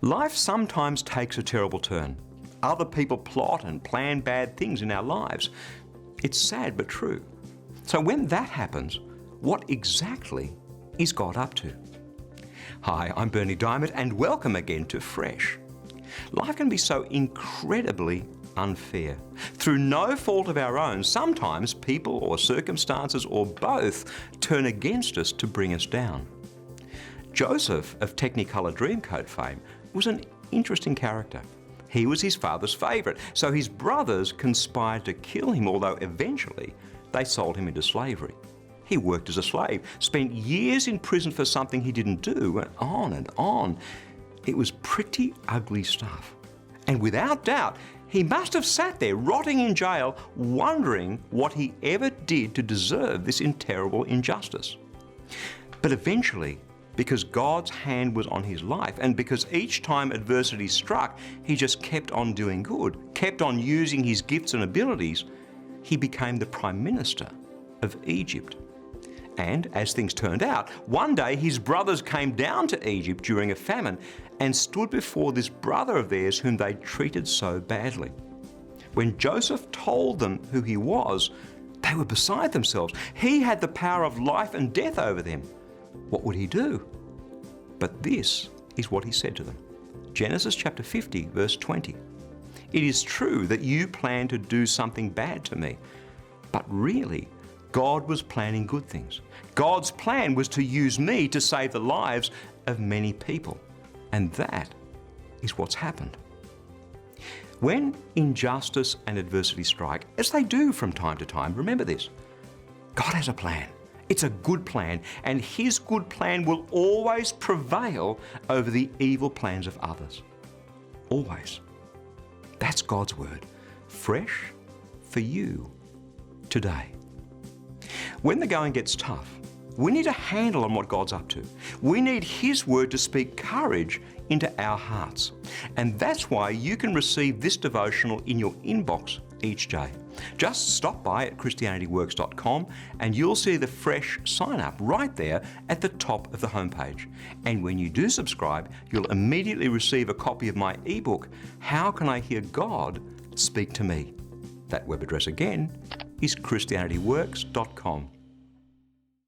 Life sometimes takes a terrible turn. Other people plot and plan bad things in our lives. It's sad but true. So when that happens, what exactly is God up to? Hi, I'm Bernie Diamond and welcome again to Fresh. Life can be so incredibly unfair. Through no fault of our own, sometimes people or circumstances or both turn against us to bring us down. Joseph of Technicolour Dreamcoat fame was an interesting character. He was his father's favourite, so his brothers conspired to kill him, although eventually they sold him into slavery. He worked as a slave, spent years in prison for something he didn't do, and on and on. It was pretty ugly stuff. And without doubt, he must have sat there rotting in jail, wondering what he ever did to deserve this terrible injustice. But eventually, because God's hand was on his life, and because each time adversity struck, he just kept on doing good, kept on using his gifts and abilities, he became the Prime Minister of Egypt. And as things turned out, one day his brothers came down to Egypt during a famine and stood before this brother of theirs whom they treated so badly. When Joseph told them who he was, they were beside themselves. He had the power of life and death over them. What would he do? But this is what he said to them. Genesis chapter 50, verse 20. It is true that you plan to do something bad to me, but really, God was planning good things. God's plan was to use me to save the lives of many people. And that is what's happened. When injustice and adversity strike, as they do from time to time, remember this: God has a plan. It's a good plan, and his good plan will always prevail over the evil plans of others. Always. That's God's word, fresh for you today. When the going gets tough, we need a handle on what God's up to. We need his word to speak courage into our hearts. And that's why you can receive this devotional in your inbox each day. Just stop by at christianityworks.com and you'll see the Fresh sign up right there at the top of the homepage. And when you do subscribe, you'll immediately receive a copy of my ebook, How Can I Hear God Speak to Me? That web address again is christianityworks.com.